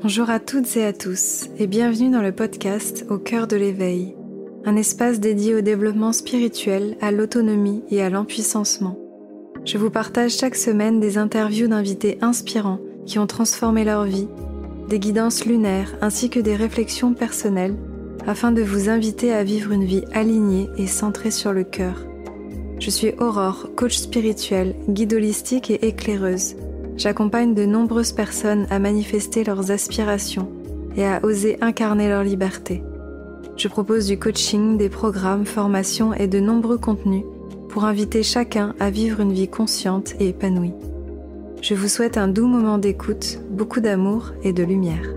Bonjour à toutes et à tous et bienvenue dans le podcast Au cœur de l'éveil, un espace dédié au développement spirituel, à l'autonomie et à l'empuissancement. Je vous partage chaque semaine des interviews d'invités inspirants qui ont transformé leur vie, des guidances lunaires ainsi que des réflexions personnelles afin de vous inviter à vivre une vie alignée et centrée sur le cœur. Je suis Aurore, coach spirituelle, guide holistique et éclaireuse. J'accompagne de nombreuses personnes à manifester leurs aspirations et à oser incarner leur liberté. Je propose du coaching, des programmes, formations et de nombreux contenus pour inviter chacun à vivre une vie consciente et épanouie. Je vous souhaite un doux moment d'écoute, beaucoup d'amour et de lumière.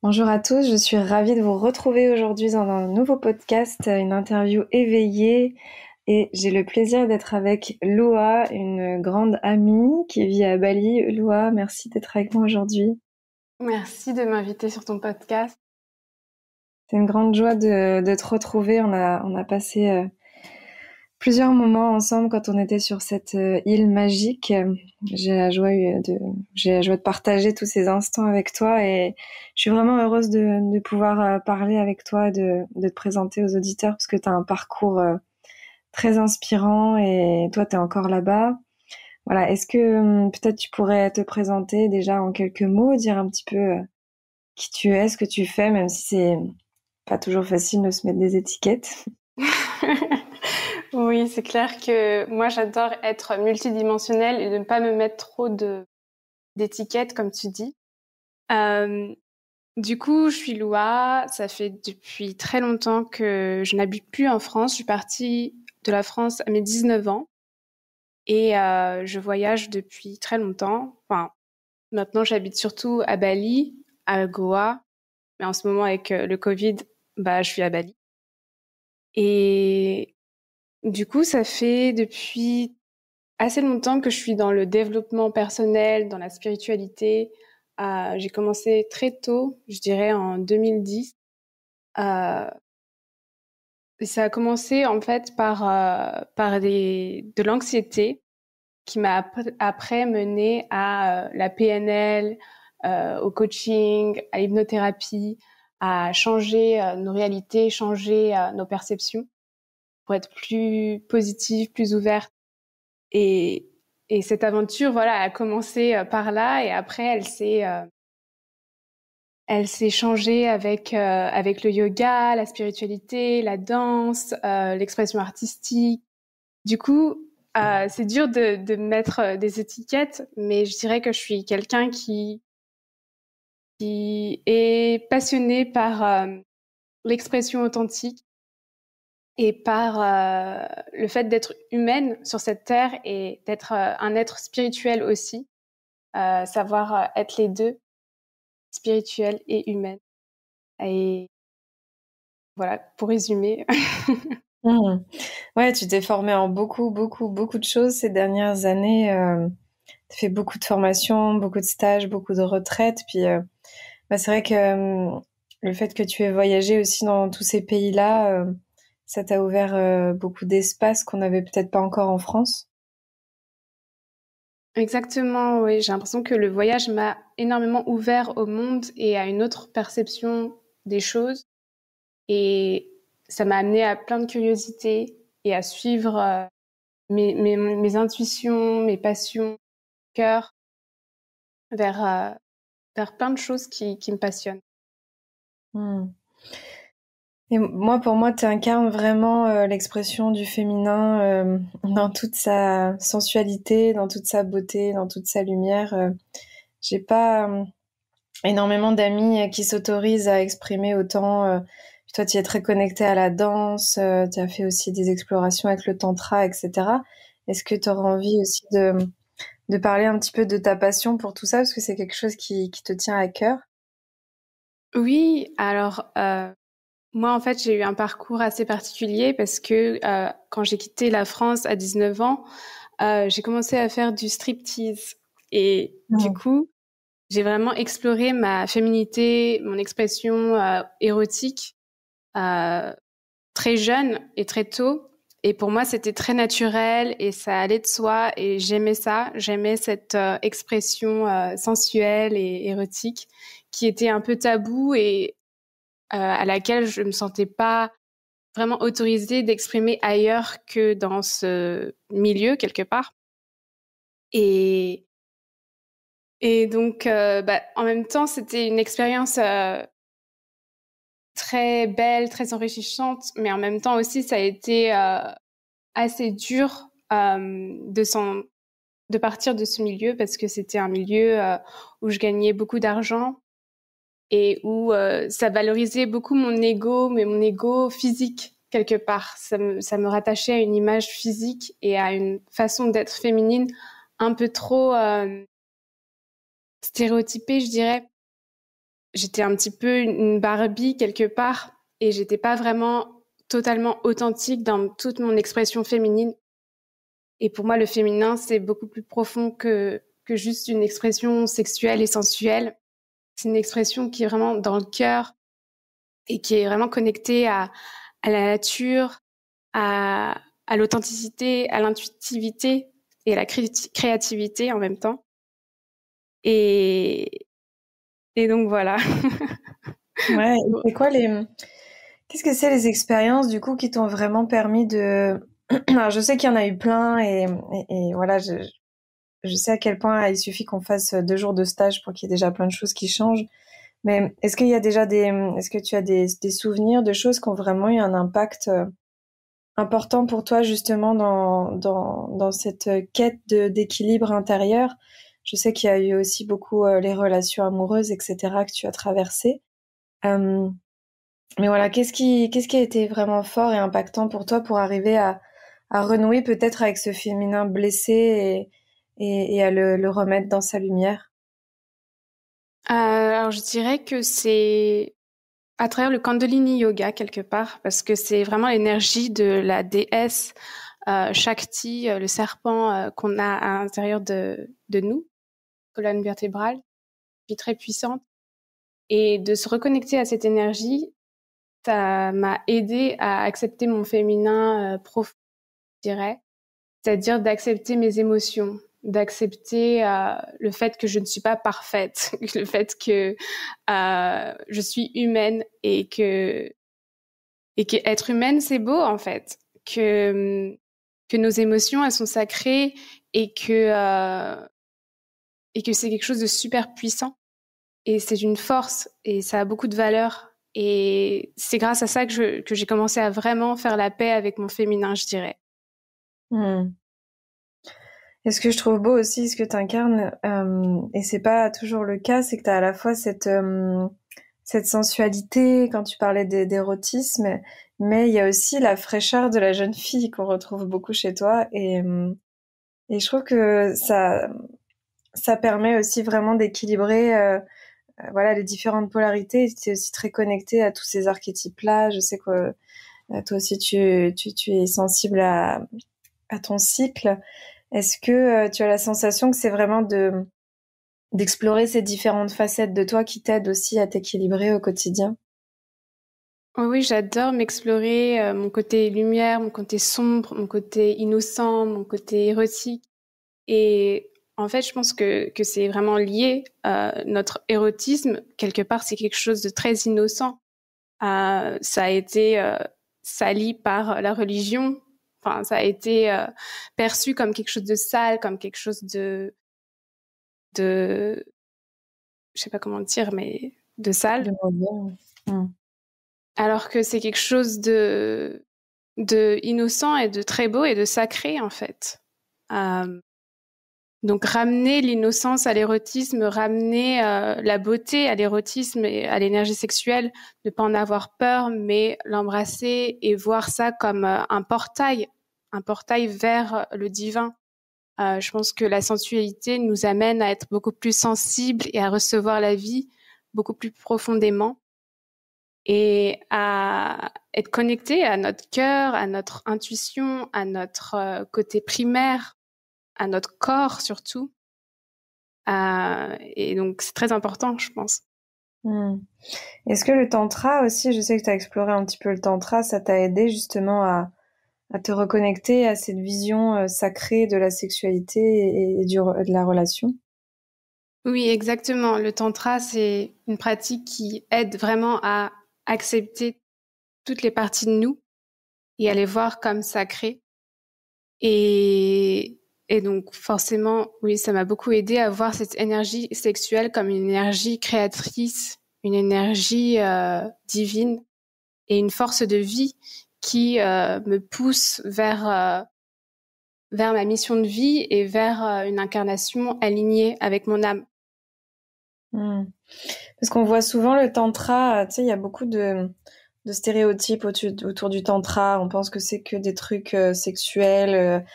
Bonjour à tous, je suis ravie de vous retrouver aujourd'hui dans un nouveau podcast, une interview éveillée, et j'ai le plaisir d'être avec Loa, une grande amie qui vit à Bali. Loa, merci d'être avec moi aujourd'hui. Merci de m'inviter sur ton podcast. C'est une grande joie de te retrouver. On a passé plusieurs moments ensemble quand on était sur cette île magique. J'ai la joie de partager tous ces instants avec toi et je suis vraiment heureuse de pouvoir parler avec toi, de te présenter aux auditeurs parce que tu as un parcours très inspirant et toi tu es encore là-bas. Voilà, est-ce que peut-être tu pourrais te présenter déjà en quelques mots, dire un petit peu qui tu es, ce que tu fais, même si c'est pas toujours facile de se mettre des étiquettes. Oui, c'est clair que moi j'adore être multidimensionnelle et de ne pas me mettre trop d'étiquettes comme tu dis. Du coup, je suis Loa, ça fait depuis très longtemps que je n'habite plus en France. Je suis partie de la France à mes 19 ans et je voyage depuis très longtemps. Enfin, maintenant j'habite surtout à Bali, à Goa, mais en ce moment avec le Covid, je suis à Bali. Et du coup, ça fait depuis assez longtemps que je suis dans le développement personnel, dans la spiritualité. J'ai commencé très tôt, je dirais en 2010. Euh, et ça a commencé en fait par de l'anxiété qui m'a après mené à la PNL, au coaching, à l'hypnothérapie, à changer nos réalités, changer nos perceptions pour être plus positive, plus ouverte. Et, et cette aventure, voilà, a commencé par là et après elle s'est changée avec le yoga, la spiritualité, la danse, l'expression artistique. Du coup, c'est dur de mettre des étiquettes, mais je dirais que je suis quelqu'un qui est passionné par l'expression authentique et par le fait d'être humaine sur cette terre et d'être un être spirituel aussi, savoir être les deux, spirituel et humaine. Et voilà, pour résumer. Mmh. Ouais, tu t'es formée en beaucoup de choses ces dernières années. Tu fait beaucoup de formations, beaucoup de stages, beaucoup de retraites. Puis c'est vrai que le fait que tu aies voyagé aussi dans tous ces pays-là, ça t'a ouvert beaucoup d'espaces qu'on n'avait peut-être pas encore en France. Exactement, oui. J'ai l'impression que le voyage m'a énormément ouvert au monde et à une autre perception des choses. Et ça m'a amené à plein de curiosités et à suivre mes intuitions, mes passions, cœur vers, vers plein de choses qui me passionnent. Hmm. Et moi, pour moi, tu incarnes vraiment l'expression du féminin dans toute sa sensualité, dans toute sa beauté, dans toute sa lumière. J'ai pas énormément d'amis qui s'autorisent à exprimer autant. Toi, tu es très connectée à la danse, tu as fait aussi des explorations avec le tantra, etc. Est-ce que tu auras envie aussi de parler un petit peu de ta passion pour tout ça, parce que c'est quelque chose qui te tient à cœur? Oui, alors moi en fait j'ai eu un parcours assez particulier parce que quand j'ai quitté la France à 19 ans, j'ai commencé à faire du striptease et du Mm. coup j'ai vraiment exploré ma féminité, mon expression érotique euh, très jeune et très tôt. Et pour moi, c'était très naturel et ça allait de soi et j'aimais ça. J'aimais cette expression sensuelle et érotique qui était un peu tabou et à laquelle je me sentais pas vraiment autorisée d'exprimer ailleurs que dans ce milieu quelque part. Et et donc, en même temps, c'était une expérience très belle, très enrichissante, mais en même temps aussi, ça a été assez dur de partir de ce milieu parce que c'était un milieu où je gagnais beaucoup d'argent et où ça valorisait beaucoup mon ego, mais mon ego physique quelque part. Ça me rattachait à une image physique et à une façon d'être féminine un peu trop stéréotypée, je dirais. J'étais un petit peu une Barbie quelque part et j'étais pas vraiment totalement authentique dans toute mon expression féminine. Et pour moi, le féminin, c'est beaucoup plus profond que juste une expression sexuelle et sensuelle. C'est une expression qui est vraiment dans le cœur et qui est vraiment connectée à la nature, à, à l'authenticité, à l'intuitivité et à la créativité en même temps. Et, et donc voilà. Ouais, et c'est quoi qu'est-ce que c'est les expériences du coup qui t'ont vraiment permis de... Alors, je sais qu'il y en a eu plein et voilà, je sais à quel point il suffit qu'on fasse 2 jours de stage pour qu'il y ait déjà plein de choses qui changent. Mais est-ce qu'il y a déjà est-ce que tu as des souvenirs de choses qui ont vraiment eu un impact important pour toi justement dans cette quête d'équilibre intérieur? Je sais qu'il y a eu aussi beaucoup les relations amoureuses, etc., que tu as traversées. Euh, mais voilà, qu'est-ce qui a été vraiment fort et impactant pour toi pour arriver à renouer peut-être avec ce féminin blessé et à le remettre dans sa lumière? Alors je dirais que c'est à travers le Kundalini Yoga quelque part, parce que c'est vraiment l'énergie de la déesse Shakti, le serpent qu'on a à l'intérieur de nous, colonne vertébrale, qui est très puissante. Et de se reconnecter à cette énergie, ça m'a aidé à accepter mon féminin profond, je dirais. C'est-à-dire d'accepter mes émotions, d'accepter le fait que je ne suis pas parfaite, le fait que je suis humaine et que être humaine c'est beau en fait, que nos émotions elles sont sacrées et que c'est quelque chose de super puissant et c'est une force et ça a beaucoup de valeur et c'est grâce à ça que j'ai commencé à vraiment faire la paix avec mon féminin, je dirais. Hmm. Et ce que je trouve beau aussi, ce que tu incarnes, et c'est pas toujours le cas, c'est que tu as à la fois cette sensualité, quand tu parlais d'érotisme, mais il y a aussi la fraîcheur de la jeune fille qu'on retrouve beaucoup chez toi. Et je trouve que ça permet aussi vraiment d'équilibrer voilà, les différentes polarités. Tu es aussi très connecté à tous ces archétypes-là. Je sais que toi aussi, tu es sensible à ton cycle. Est-ce que tu as la sensation que c'est vraiment d'explorer ces différentes facettes de toi qui t'aident aussi à t'équilibrer au quotidien? Oh oui, j'adore m'explorer, mon côté lumière, mon côté sombre, mon côté innocent, mon côté érotique. Et En fait, je pense que c'est vraiment lié. Notre érotisme, quelque part, c'est quelque chose de très innocent. Ça a été sali par la religion. Enfin, ça a été perçu comme quelque chose de sale, comme quelque chose de, je sais pas comment dire, mais de sale. De moderne. Alors que c'est quelque chose de innocent et de très beau et de sacré, en fait. Euh, Donc ramener l'innocence à l'érotisme, ramener la beauté à l'érotisme et à l'énergie sexuelle, ne pas en avoir peur, mais l'embrasser et voir ça comme un portail vers le divin. Je pense que la sensualité nous amène à être beaucoup plus sensibles et à recevoir la vie beaucoup plus profondément et à être connecté à notre cœur, à notre intuition, à notre côté primaire, à notre corps surtout. Et donc, c'est très important, je pense. Est-ce que le tantra aussi, je sais que tu as exploré un petit peu le tantra, ça t'a aidé justement à te reconnecter à cette vision sacrée de la sexualité de la relation? Oui, exactement. Le tantra, c'est une pratique qui aide vraiment à accepter toutes les parties de nous et à les voir comme sacrées. Et donc, forcément, oui, ça m'a beaucoup aidé à voir cette énergie sexuelle comme une énergie créatrice, une énergie divine et une force de vie qui me pousse vers ma mission de vie et vers une incarnation alignée avec mon âme. Parce qu'on voit souvent le tantra, tu sais, il y a beaucoup de stéréotypes autour du tantra. On pense que c'est que des trucs sexuels.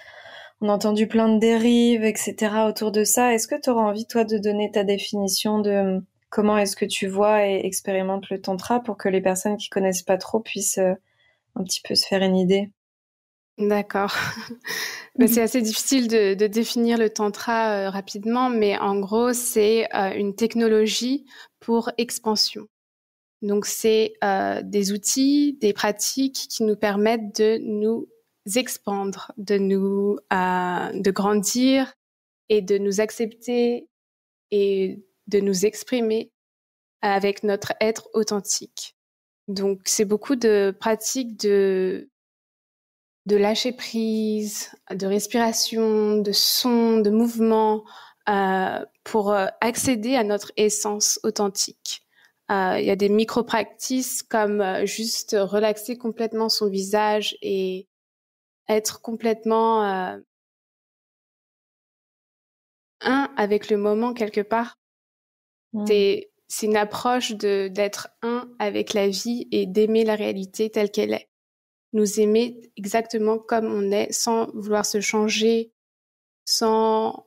On a entendu plein de dérives, etc. autour de ça. Est-ce que tu auras envie, toi, de donner ta définition de comment est-ce que tu vois et expérimentes le tantra pour que les personnes qui connaissent pas trop puissent un petit peu se faire une idée? D'accord. C'est assez difficile de définir le tantra rapidement, mais en gros, c'est une technologie pour expansion. Donc, c'est des outils, des pratiques qui nous permettent de nous expandre, de grandir et de nous accepter et de nous exprimer avec notre être authentique. Donc, c'est beaucoup de pratiques de lâcher prise, de respiration, de son, de mouvement, pour accéder à notre essence authentique. Il y a des micro-practices comme juste relaxer complètement son visage et être complètement un avec le moment quelque part. C'est une approche d'être un avec la vie et d'aimer la réalité telle qu'elle est. Nous aimer exactement comme on est, sans vouloir se changer, sans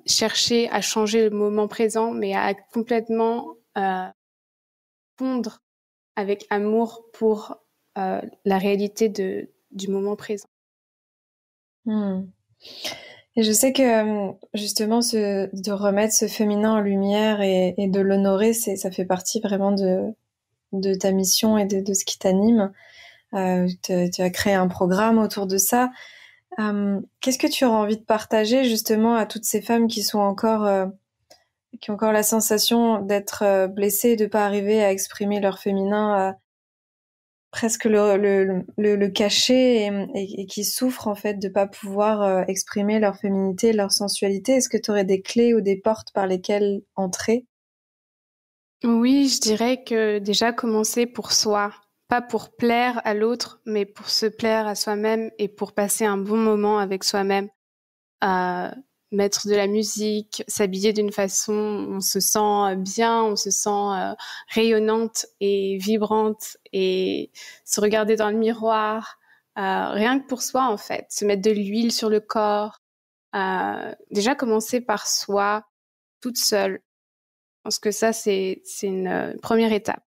chercher à changer le moment présent, mais à complètement fondre avec amour pour la réalité du moment présent. Et je sais que justement de remettre ce féminin en lumière et de l'honorer, ça fait partie vraiment de ta mission et de ce qui t'anime. Tu as créé un programme autour de ça. Qu'est-ce que tu auras envie de partager justement à toutes ces femmes qui ont encore la sensation d'être blessées, de pas arriver à exprimer leur féminin, presque le cacher et qui souffrent en fait de pas pouvoir exprimer leur féminité, leur sensualité? Est-ce que tu aurais des clés ou des portes par lesquelles entrer? Oui, je dirais que déjà commencer pour soi, pas pour plaire à l'autre, mais pour se plaire à soi-même et pour passer un bon moment avec soi-même. Mettre de la musique, s'habiller d'une façon où on se sent bien, on se sent rayonnante et vibrante et se regarder dans le miroir, rien que pour soi en fait, se mettre de l'huile sur le corps, déjà commencer par soi, toute seule. Je pense que ça c'est une première étape.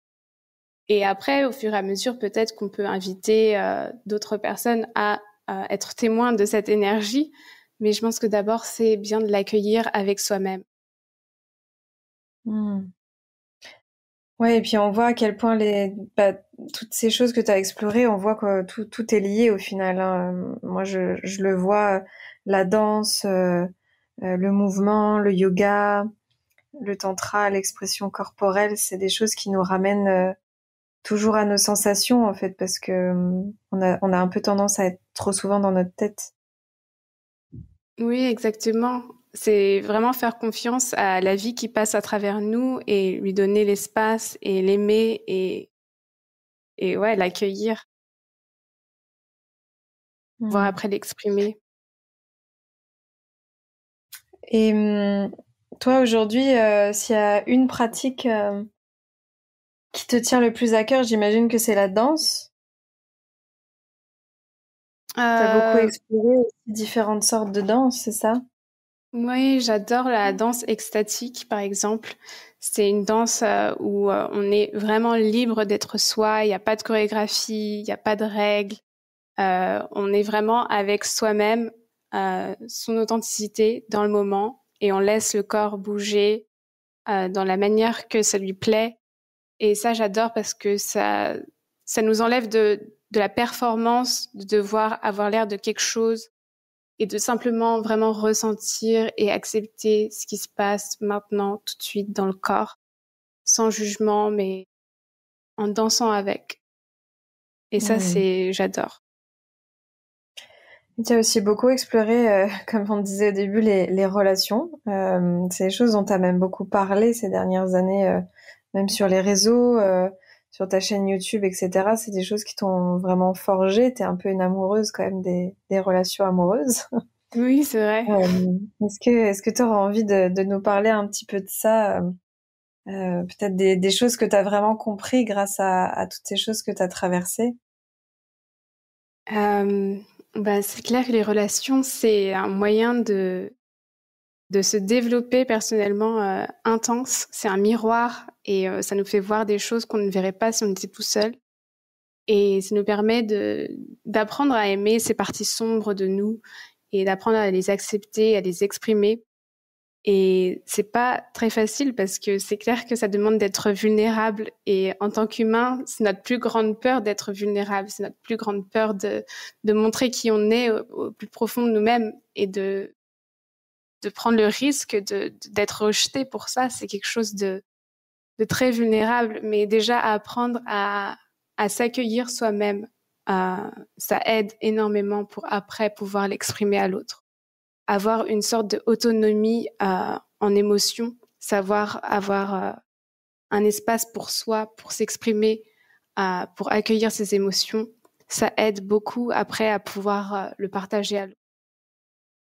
Et après, au fur et à mesure, peut-être qu'on peut inviter d'autres personnes à être témoins de cette énergie. Mais je pense que d'abord, c'est bien de l'accueillir avec soi-même. Ouais, et puis on voit à quel point toutes ces choses que tu as explorées, on voit que tout est lié au final, hein. Moi, je le vois, la danse, le mouvement, le yoga, le tantra, l'expression corporelle, c'est des choses qui nous ramènent toujours à nos sensations en fait, parce que on a un peu tendance à être trop souvent dans notre tête. Oui, exactement. C'est vraiment faire confiance à la vie qui passe à travers nous et lui donner l'espace et l'aimer et ouais, l'accueillir, voir Mm. après l'exprimer. Et toi aujourd'hui, s'il y a une pratique qui te tient le plus à cœur, j'imagine que c'est la danse. T'as beaucoup Euh, exploré aussi différentes sortes de danse, c'est ça? Oui, j'adore la danse extatique, par exemple. C'est une danse où on est vraiment libre d'être soi. Il n'y a pas de chorégraphie, il n'y a pas de règles. On est vraiment avec soi-même, son authenticité dans le moment, et on laisse le corps bouger dans la manière que ça lui plaît. Et ça, j'adore parce que ça nous enlève de la performance, de devoir avoir l'air de quelque chose et de simplement vraiment ressentir et accepter ce qui se passe maintenant, tout de suite dans le corps, sans jugement, mais en dansant avec. Et ça, Mm. j'adore. Tu as aussi beaucoup exploré, comme on disait au début, les relations. C'est des choses dont tu as même beaucoup parlé ces dernières années, même sur les réseaux, sur ta chaîne YouTube, etc. C'est des choses qui t'ont vraiment forgé. Tu es un peu une amoureuse quand même des relations amoureuses. Oui, c'est vrai. Est-ce que tu auras envie de nous parler un petit peu de ça, peut-être des choses que tu as vraiment compris grâce à toutes ces choses que tu as traversées? Euh, c'est clair que les relations, c'est un moyen de se développer personnellement intense. C'est un miroir et ça nous fait voir des choses qu'on ne verrait pas si on était tout seul. Et ça nous permet d'apprendre à aimer ces parties sombres de nous et d'apprendre à les accepter, à les exprimer. Et c'est pas très facile parce que c'est clair que ça demande d'être vulnérable. Et en tant qu'humain, c'est notre plus grande peur d'être vulnérable. C'est notre plus grande peur de montrer qui on est au plus profond de nous-mêmes et de prendre le risque d'être rejeté pour ça. C'est quelque chose de très vulnérable. Mais déjà, apprendre à s'accueillir soi-même, ça aide énormément pour après pouvoir l'exprimer à l'autre. Avoir une sorte d'autonomie en émotion, savoir avoir un espace pour soi, pour s'exprimer, pour accueillir ses émotions, ça aide beaucoup après à pouvoir le partager à l'autre.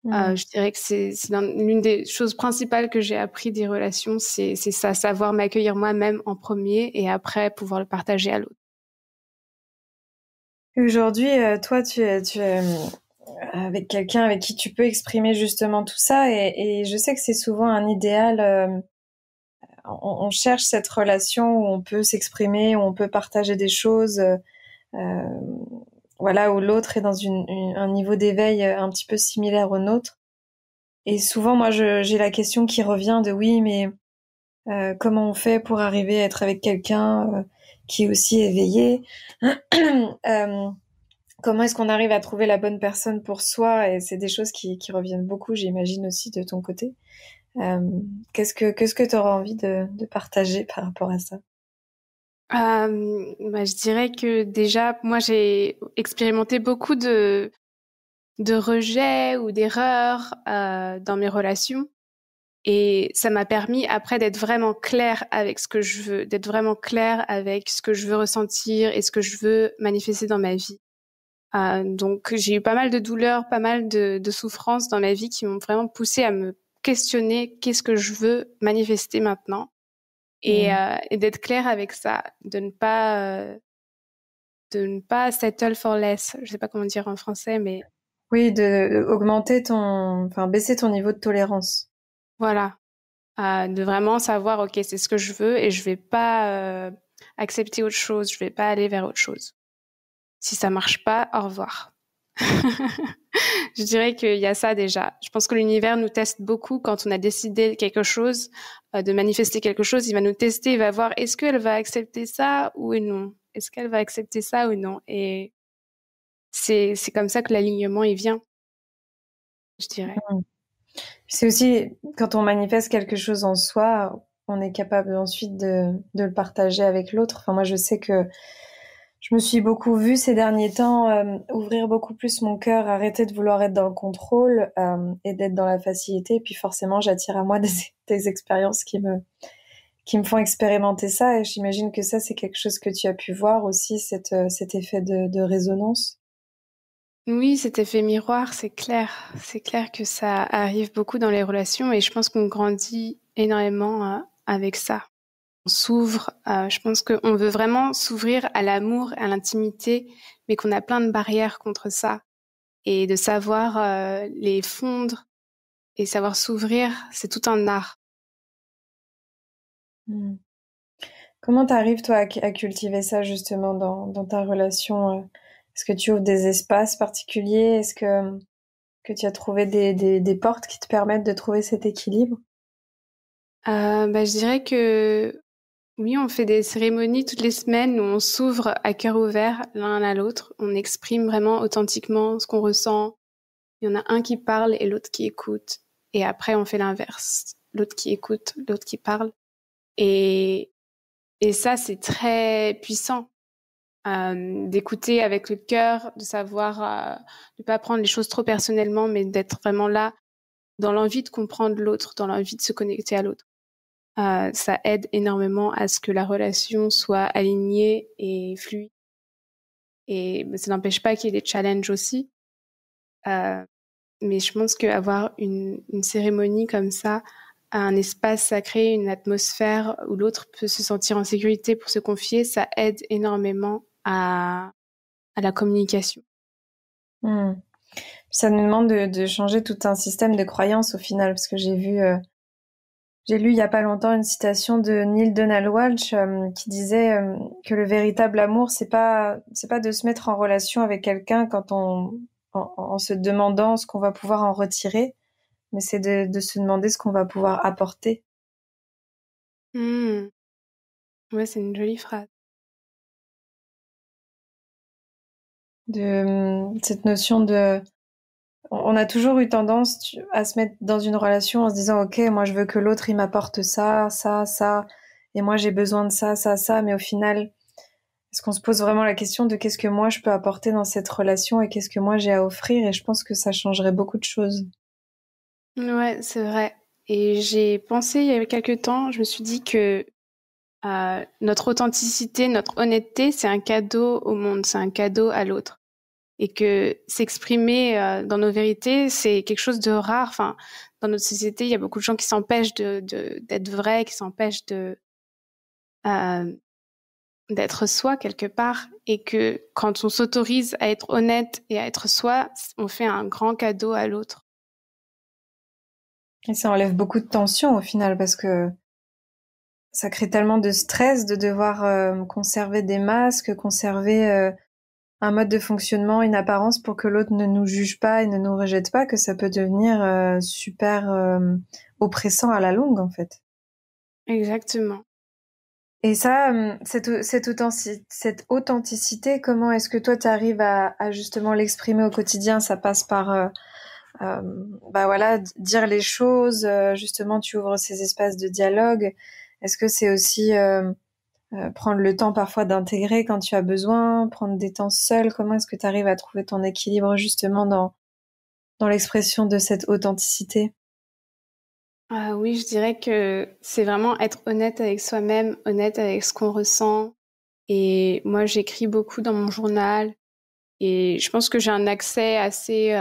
Mm. Je dirais que c'est l'une des choses principales que j'ai appris des relations, c'est ça, savoir m'accueillir moi-même en premier et après pouvoir le partager à l'autre. Aujourd'hui, toi, tu es avec quelqu'un avec qui tu peux exprimer justement tout ça, et je sais que c'est souvent un idéal. On cherche cette relation où on peut s'exprimer, où on peut partager des choses, euh, voilà, où l'autre est dans un niveau d'éveil un petit peu similaire au nôtre. Et souvent, moi, j'ai la question qui revient de oui, mais comment on fait pour arriver à être avec quelqu'un qui est aussi éveillé? Euh, Comment est-ce qu'on arrive à trouver la bonne personne pour soi? Et c'est des choses qui reviennent beaucoup, j'imagine aussi de ton côté. Euh, qu'est-ce que tu auras envie de partager par rapport à ça? Je dirais que déjà, moi, j'ai expérimenté beaucoup de rejets ou d'erreurs dans mes relations. Et ça m'a permis après d'être vraiment claire avec ce que je veux, d'être vraiment claire avec ce que je veux ressentir et ce que je veux manifester dans ma vie. Donc j'ai eu pas mal de douleurs, pas mal de souffrances dans ma vie qui m'ont vraiment poussée à me questionner qu'est-ce que je veux manifester maintenant Mm. et d'être claire avec ça, de ne pas settle for less. Je sais pas comment dire en français, mais Oui, de augmenter enfin baisser ton niveau de tolérance. voilà. De vraiment savoir, ok, c'est ce que je veux et je vais pas accepter autre chose, je vais pas aller vers autre chose. Si ça marche pas, au revoir. Je dirais qu'il y a ça déjà. Je pense que l'univers nous teste beaucoup quand on a décidé quelque chose, de manifester quelque chose. Il va nous tester, il va voir est-ce qu'elle va accepter ça ou non. Est-ce qu'elle va accepter ça ou non. Et c'est comme ça que l'alignement il vient, je dirais. Mm. C'est aussi, quand on manifeste quelque chose en soi, on est capable ensuite de le partager avec l'autre. Enfin, moi, je sais que je me suis beaucoup vue ces derniers temps ouvrir beaucoup plus mon cœur, arrêter de vouloir être dans le contrôle et d'être dans la facilité. Et puis forcément, j'attire à moi des expériences qui me font expérimenter ça. Et j'imagine que ça, c'est quelque chose que tu as pu voir aussi, cet effet de résonance. Oui, cet effet miroir, c'est clair. C'est clair que ça arrive beaucoup dans les relations et je pense qu'on grandit énormément avec ça. On s'ouvre, je pense qu'on veut vraiment s'ouvrir à l'amour, à l'intimité, mais qu'on a plein de barrières contre ça. Et de savoir les fondre et savoir s'ouvrir, c'est tout un art. Hmm. Comment t'arrives, toi, à cultiver ça, justement, dans ta relation? Est-ce que tu ouvres des espaces particuliers? Est-ce que tu as trouvé des portes qui te permettent de trouver cet équilibre? Je dirais que oui, on fait des cérémonies toutes les semaines où on s'ouvre à cœur ouvert l'un à l'autre. On exprime vraiment authentiquement ce qu'on ressent. Il y en a un qui parle et l'autre qui écoute. Et après, on fait l'inverse. L'autre qui écoute, l'autre qui parle. Et, et ça, c'est très puissant. D'écouter avec le cœur, de savoir ne pas prendre les choses trop personnellement, mais d'être vraiment là dans l'envie de comprendre l'autre, dans l'envie de se connecter à l'autre. Ça aide énormément à ce que la relation soit alignée et fluide. Et ça n'empêche pas qu'il y ait des challenges aussi. Euh, mais je pense qu'avoir une cérémonie comme ça, un espace sacré, une atmosphère où l'autre peut se sentir en sécurité pour se confier, ça aide énormément à la communication. Hmm. Ça nous demande de changer tout un système de croyances au final, parce que j'ai lu il y a pas longtemps une citation de Neil Donald Walsh qui disait que le véritable amour, c'est pas de se mettre en relation avec quelqu'un en se demandant ce qu'on va pouvoir en retirer, mais c'est de se demander ce qu'on va pouvoir apporter. Mmh. Ouais, c'est une jolie phrase. Cette notion de on a toujours eu tendance à se mettre dans une relation en se disant ok, moi je veux que l'autre il m'apporte ça, ça, ça, et moi j'ai besoin de ça, ça, ça, mais au final, est-ce qu'on se pose vraiment la question de qu'est-ce que moi je peux apporter dans cette relation et qu'est-ce que moi j'ai à offrir? Et je pense que ça changerait beaucoup de choses. Ouais, c'est vrai. Et j'ai pensé il y a quelques temps, je me suis dit que notre authenticité, notre honnêteté, c'est un cadeau au monde, c'est un cadeau à l'autre. Et que s'exprimer dans nos vérités, c'est quelque chose de rare. Enfin, dans notre société, il y a beaucoup de gens qui s'empêchent d'être vrais, qui s'empêchent euh, d'être soi quelque part. Et que quand on s'autorise à être honnête et à être soi, on fait un grand cadeau à l'autre. Et ça enlève beaucoup de tension au final parce que ça crée tellement de stress de devoir conserver des masques, conserver un mode de fonctionnement, une apparence pour que l'autre ne nous juge pas et ne nous rejette pas, que ça peut devenir super oppressant à la longue en fait. Exactement. Et ça, cette authenticité, comment est-ce que toi tu arrives à justement l'exprimer au quotidien? Ça passe par euh, bah voilà, dire les choses, justement tu ouvres ces espaces de dialogue. Est-ce que c'est aussi prendre le temps parfois d'intégrer quand tu as besoin, prendre des temps seuls? Comment est-ce que tu arrives à trouver ton équilibre justement dans l'expression de cette authenticité? Ah oui, je dirais que c'est vraiment être honnête avec soi-même, honnête avec ce qu'on ressent. Et moi, j'écris beaucoup dans mon journal. Et je pense que j'ai un accès assez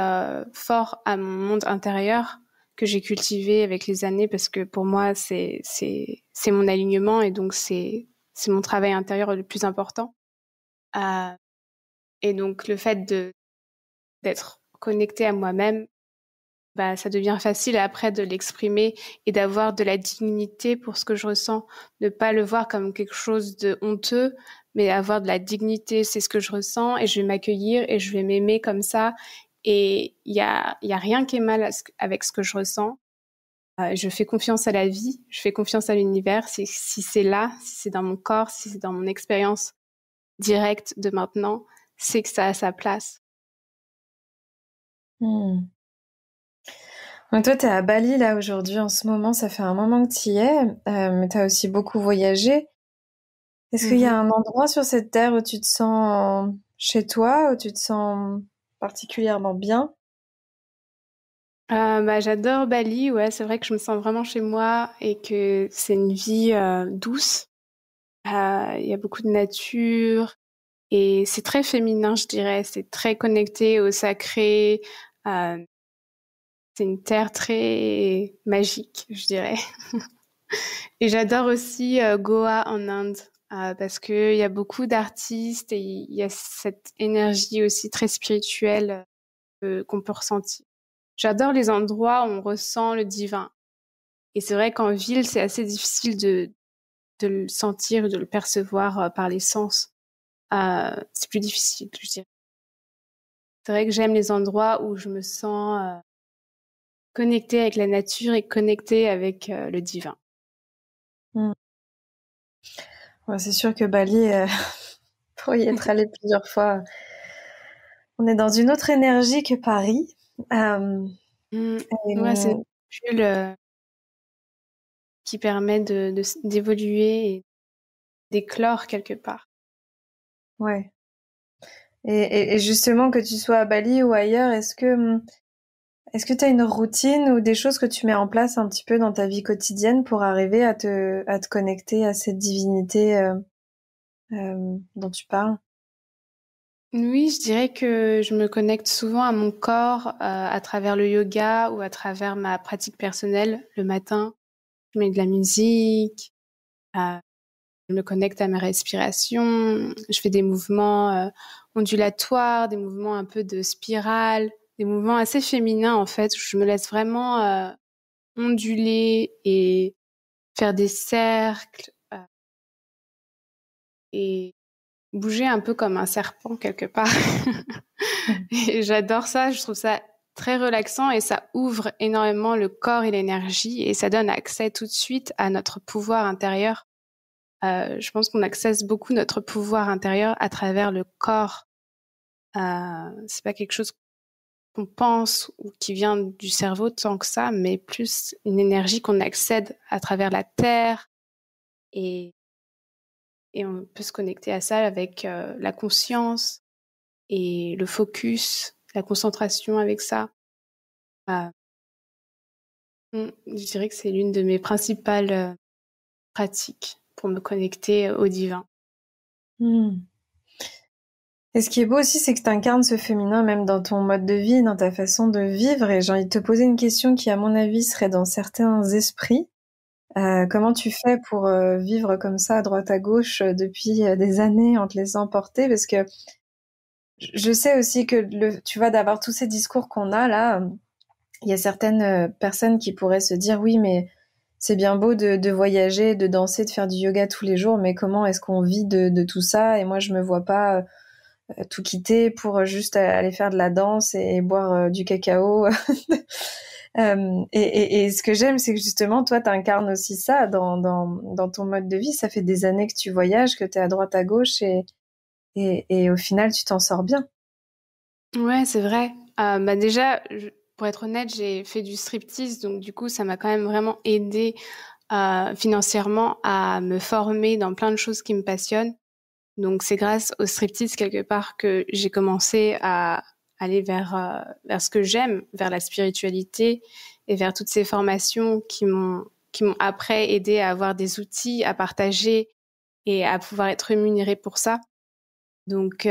fort à mon monde intérieur que j'ai cultivé avec les années parce que pour moi, c'est mon alignement et donc c'est mon travail intérieur le plus important. Euh, et donc, le fait d'être connecté à moi-même, bah, ça devient facile après de l'exprimer et d'avoir de la dignité pour ce que je ressens. Ne pas le voir comme quelque chose de honteux, mais avoir de la dignité, c'est ce que je ressens et je vais m'accueillir et je vais m'aimer comme ça. Et il y a rien qui est mal avec ce que je ressens. Je fais confiance à la vie, je fais confiance à l'univers. Si c'est là, si c'est dans mon corps, si c'est dans mon expérience directe de maintenant, c'est que ça a sa place. Hmm. Donc toi, t'es à Bali là aujourd'hui en ce moment, ça fait un moment que tu y es, mais t'as aussi beaucoup voyagé. Est-ce qu'il y a Mhm. un endroit sur cette terre où tu te sens chez toi, où tu te sens particulièrement bien? J'adore Bali, ouais, c'est vrai que je me sens vraiment chez moi et que c'est une vie douce. Il y a beaucoup de nature et c'est très féminin, je dirais. C'est très connecté au sacré. Euh, c'est une terre très magique, je dirais. Et j'adore aussi Goa en Inde parce qu'il y a beaucoup d'artistes et il y a cette énergie aussi très spirituelle qu'on peut ressentir. J'adore les endroits où on ressent le divin. Et c'est vrai qu'en ville, c'est assez difficile de le sentir, de le percevoir par les sens. C'est plus difficile, je dirais. C'est vrai que j'aime les endroits où je me sens connectée avec la nature et connectée avec le divin. Hmm. Ouais, c'est sûr que Bali, pour y être allé plusieurs fois, on est dans une autre énergie que Paris. Euh, Mm. et, Ouais, c'est une bulle qui permet d'évoluer et d'éclore quelque part. ouais. Et justement, que tu sois à Bali ou ailleurs, est-ce que tu as une routine ou des choses que tu mets en place un petit peu dans ta vie quotidienne pour arriver à te connecter à cette divinité dont tu parles? Oui, je dirais que je me connecte souvent à mon corps à travers le yoga ou à travers ma pratique personnelle le matin. Je mets de la musique, euh, je me connecte à ma respiration, je fais des mouvements ondulatoires, des mouvements un peu de spirale, des mouvements assez féminins en fait, où je me laisse vraiment onduler et faire des cercles et bouger un peu comme un serpent quelque part. Et j'adore ça, je trouve ça très relaxant et ça ouvre énormément le corps et l'énergie et ça donne accès tout de suite à notre pouvoir intérieur. Je pense qu'on accesse beaucoup notre pouvoir intérieur à travers le corps. C'est pas quelque chose qu'on pense ou qui vient du cerveau tant que ça, mais plus une énergie qu'on accède à travers la terre et, et on peut se connecter à ça avec la conscience et le focus, la concentration avec ça. Euh, je dirais que c'est l'une de mes principales pratiques pour me connecter au divin. Hmm. Et ce qui est beau aussi, c'est que tu incarnes ce féminin même dans ton mode de vie, dans ta façon de vivre. Et j'ai envie de te poser une question qui, à mon avis, serait dans certains esprits. Comment tu fais pour vivre comme ça à droite à gauche depuis des années en te laissant porter? Parce que je sais aussi que tu vois, d'avoir tous ces discours qu'on a là, il y a certaines personnes qui pourraient se dire oui, mais c'est bien beau de voyager, de danser, de faire du yoga tous les jours, mais comment est-ce qu'on vit de tout ça? Et moi, je me vois pas tout quitter pour juste aller faire de la danse et boire du cacao. Et ce que j'aime, c'est que justement, toi, tu incarnes aussi ça dans ton mode de vie. Ça fait des années que tu voyages, que tu es à droite à gauche et au final, tu t'en sors bien. Ouais, c'est vrai. Déjà, pour être honnête, j'ai fait du striptease, donc du coup, ça m'a quand même vraiment aidé financièrement à me former dans plein de choses qui me passionnent. Donc c'est grâce au striptease quelque part que j'ai commencé à aller vers ce que j'aime, vers la spiritualité et vers toutes ces formations qui m'ont après aidé à avoir des outils à partager et à pouvoir être rémunérée pour ça. Donc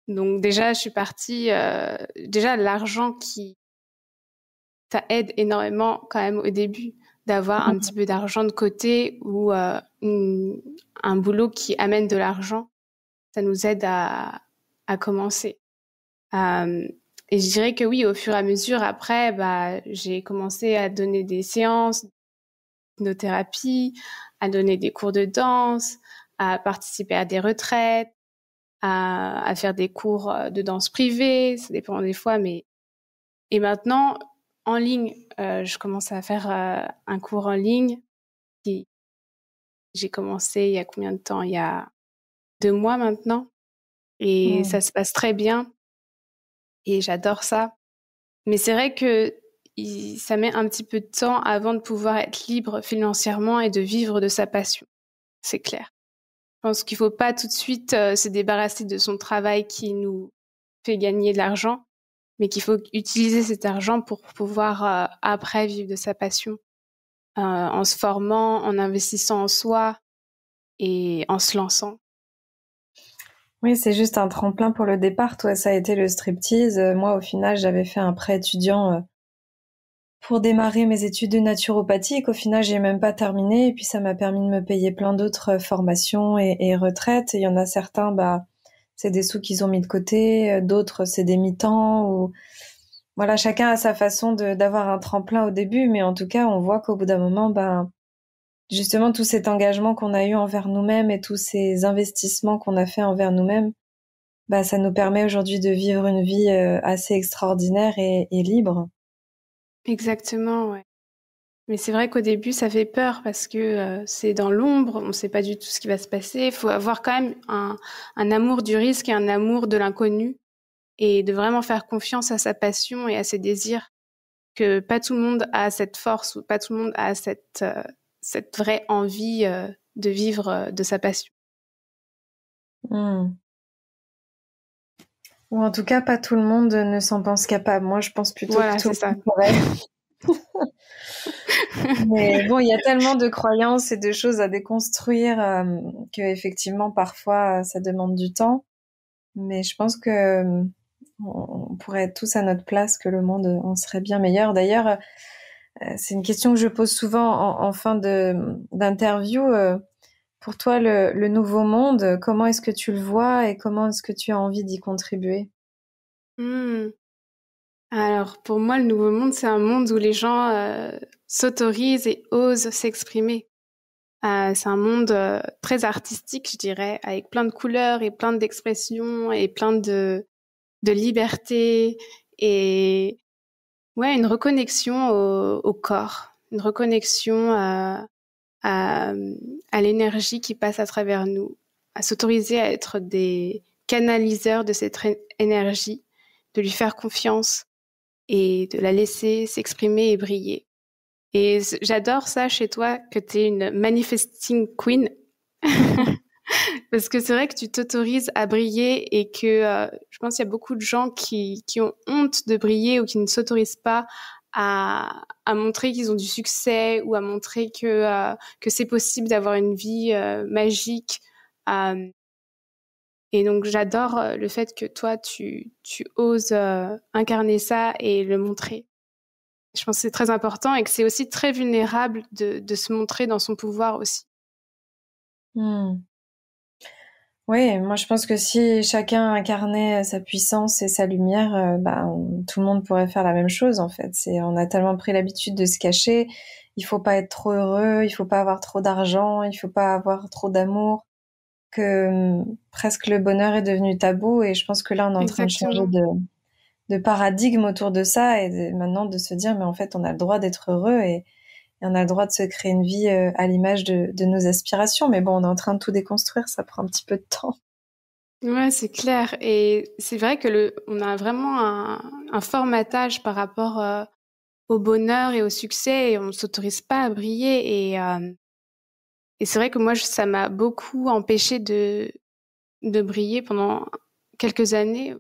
donc déjà je suis partie déjà l'argent qui ça aide énormément quand même au début d'avoir un petit peu d'argent de côté ou un boulot qui amène de l'argent. Ça nous aide à commencer. Euh, et je dirais que oui, au fur et à mesure, après, j'ai commencé à donner des séances d'hypnothérapie, à donner des cours de danse, à participer à des retraites, à faire des cours de danse privée, ça dépend des fois, mais... Et maintenant, en ligne, je commence à faire un cours en ligne qui j'ai commencé il y a combien de temps? Il y a 2 mois maintenant. Et Mm. ça se passe très bien et j'adore ça. Mais c'est vrai que ça met un petit peu de temps avant de pouvoir être libre financièrement et de vivre de sa passion. C'est clair. Je pense qu'il faut pas tout de suite se débarrasser de son travail qui nous fait gagner de l'argent, mais qu'il faut utiliser cet argent pour pouvoir après vivre de sa passion, en se formant, en investissant en soi et en se lançant. Oui, c'est juste un tremplin pour le départ. Toi, ça a été le striptease. Moi, au final, j'avais fait un prêt étudiant pour démarrer mes études de naturopathie, qu'au final, j'ai même pas terminé. Et puis, ça m'a permis de me payer plein d'autres formations et retraites. Et il y en a certains, c'est des sous qu'ils ont mis de côté. D'autres, c'est des mi-temps. Ou voilà, chacun a sa façon d'avoir un tremplin au début. Mais en tout cas, on voit qu'au bout d'un moment, justement, tout cet engagement qu'on a eu envers nous-mêmes et tous ces investissements qu'on a fait envers nous-mêmes, ça nous permet aujourd'hui de vivre une vie assez extraordinaire et libre. Exactement, ouais. Mais c'est vrai qu'au début, ça fait peur parce que c'est dans l'ombre, on ne sait pas du tout ce qui va se passer. Il faut avoir quand même un amour du risque et un amour de l'inconnu et de vraiment faire confiance à sa passion et à ses désirs, que pas tout le monde a cette force ou pas tout le monde a cette vraie envie de vivre de sa passion. Mmh. Ou en tout cas, pas tout le monde ne s'en pense capable. Moi, je pense plutôt Voilà, que tout c'est le ça. monde pourrait. Mais bon, il y a tellement de croyances et de choses à déconstruire que effectivement, parfois, ça demande du temps. Mais je pense que on pourrait être tous à notre place, que le monde en serait bien meilleur. D'ailleurs, c'est une question que je pose souvent en fin d'interview. Pour toi, le nouveau monde, comment est-ce que tu le vois et comment est-ce que tu as envie d'y contribuer? Alors, pour moi, le nouveau monde, c'est un monde où les gens s'autorisent et osent s'exprimer. C'est un monde très artistique, je dirais, avec plein de couleurs et plein d'expressions et plein de liberté et ouais, une reconnexion au corps, une reconnexion à, à l'énergie qui passe à travers nous, à s'autoriser à être des canaliseurs de cette énergie, de lui faire confiance et de la laisser s'exprimer et briller. Et j'adore ça chez toi, que tu es une manifesting queen. Parce que c'est vrai que tu t'autorises à briller et que je pense qu'il y a beaucoup de gens qui ont honte de briller ou qui ne s'autorisent pas à montrer qu'ils ont du succès ou à montrer que c'est possible d'avoir une vie magique. Euh, et donc j'adore le fait que toi, tu oses incarner ça et le montrer. Je pense que c'est très important et que c'est aussi très vulnérable de se montrer dans son pouvoir aussi. Hmm. Oui, moi je pense que si chacun incarnait sa puissance et sa lumière, tout le monde pourrait faire la même chose en fait. On a tellement pris l'habitude de se cacher. Il faut pas être trop heureux, il faut pas avoir trop d'argent, il faut pas avoir trop d'amour, que presque le bonheur est devenu tabou. Et je pense que là on est en train de changer Exactement. de paradigme autour de ça et maintenant de se dire mais en fait on a le droit d'être heureux et on a le droit de se créer une vie à l'image de nos aspirations. Mais bon, on est en train de tout déconstruire, ça prend un petit peu de temps. Ouais, c'est clair. Et c'est vrai que on a vraiment un formatage par rapport au bonheur et au succès et on ne s'autorise pas à briller. Et c'est vrai que moi, ça m'a beaucoup empêché de briller pendant quelques années.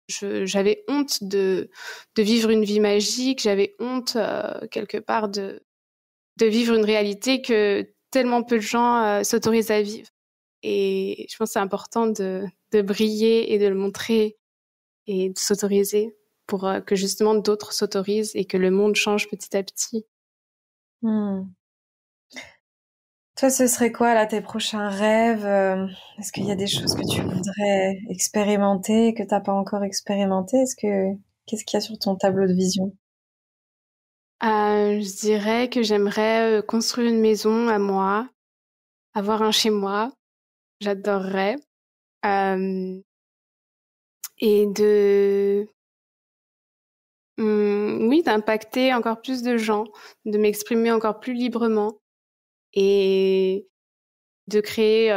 J'avais honte de vivre une vie magique. J'avais honte, quelque part, de vivre une réalité que tellement peu de gens s'autorisent à vivre. Et je pense que c'est important de briller et de le montrer et de s'autoriser pour que justement d'autres s'autorisent et que le monde change petit à petit. Hmm. Toi, ce serait quoi, là, tes prochains rêves? Est-ce qu'il y a des choses que tu voudrais expérimenter, que t'as pas encore expérimenté? Qu'est-ce qu'il y a sur ton tableau de vision? Je dirais que j'aimerais construire une maison à moi, avoir un chez moi, j'adorerais. Euh, et oui, d'impacter encore plus de gens, de m'exprimer encore plus librement et de créer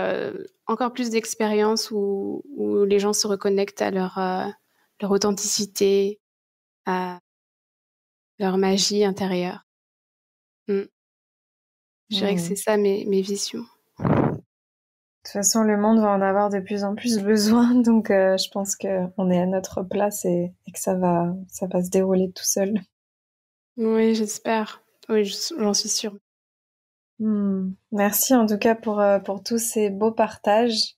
encore plus d'expériences où les gens se reconnectent à leur authenticité, à leur magie intérieure. Mm. Je dirais que c'est Hmm. ça mes visions. De toute façon, le monde va en avoir de plus en plus besoin, donc je pense qu'on est à notre place et que ça va se dérouler tout seul. Oui, j'espère. Oui, j'en suis sûre. Merci en tout cas pour tous ces beaux partages.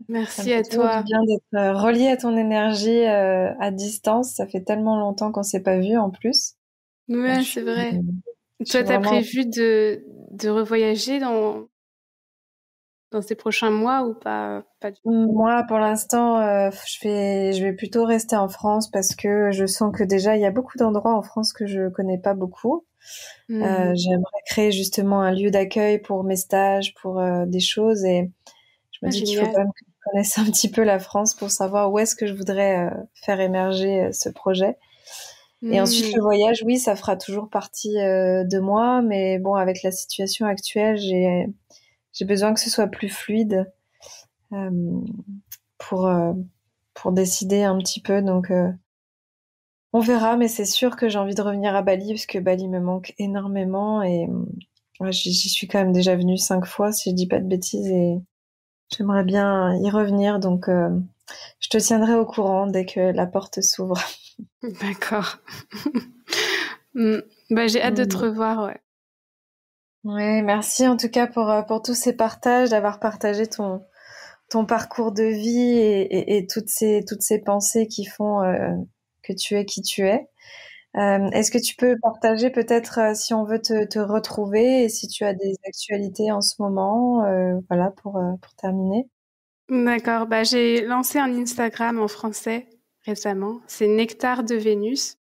Ça me Merci fait à toujours du toi. bien d'être relié à ton énergie à distance. Ça fait tellement longtemps qu'on s'est pas vu en plus. Je Ouais, c'est suis, vrai. je Toi, suis t'as vraiment. prévu de revoyager dans ces prochains mois ou pas du tout? Moi, pour l'instant, je vais plutôt rester en France parce que je sens que déjà il y a beaucoup d'endroits en France que je connais pas beaucoup. Mhm. J'aimerais créer justement un lieu d'accueil pour mes stages, pour des choses et je me Ah, dis qu'il faut quand génial. même que je connaisse un petit peu la France pour savoir où est-ce que je voudrais faire émerger ce projet. Et ensuite, Hmm. le voyage, oui, ça fera toujours partie de moi, mais bon, avec la situation actuelle, j'ai besoin que ce soit plus fluide euh, pour euh, pour décider un petit peu. Donc, on verra, mais c'est sûr que j'ai envie de revenir à Bali parce que Bali me manque énormément et ouais, j'y suis quand même déjà venue 5 fois, si je dis pas de bêtises, et j'aimerais bien y revenir. Donc, je te tiendrai au courant dès que la porte s'ouvre. D'accord. Hmm. Bah, j'ai hâte de te Mm. revoir, ouais. Ouais, merci en tout cas pour tous ces partages, d'avoir partagé ton parcours de vie et toutes ces pensées qui font que tu es qui tu es. Est-ce que tu peux partager peut-être si on veut te retrouver et si tu as des actualités en ce moment, voilà, pour terminer. D'accord. Bah, j'ai lancé un Instagram en français récemment. C'est Nectar de Vénus.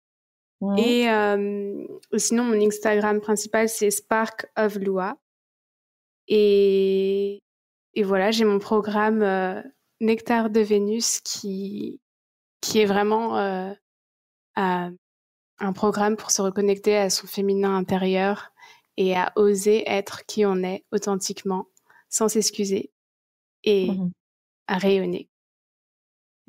Mhm. Et sinon, mon Instagram principal, c'est Spark of Lua. Et, et voilà, j'ai mon programme Nectar de Vénus qui est vraiment un programme pour se reconnecter à son féminin intérieur et à oser être qui on est authentiquement, sans s'excuser et Mhm. à rayonner.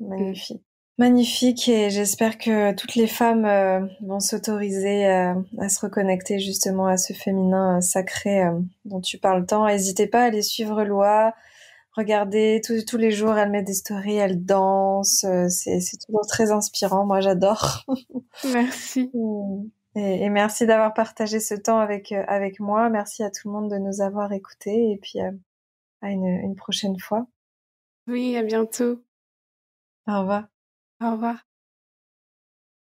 Mm. Magnifique. Magnifique, et j'espère que toutes les femmes vont s'autoriser à se reconnecter justement à ce féminin sacré dont tu parles tant. N'hésitez pas à aller suivre Loa. Regardez, tous les jours, elle met des stories, elle danse. C'est toujours très inspirant. Moi, j'adore. Merci. Mm. Et merci d'avoir partagé ce temps avec moi. Merci à tout le monde de nous avoir écoutés. Et puis, à une prochaine fois. Oui, à bientôt. Au revoir. Au revoir.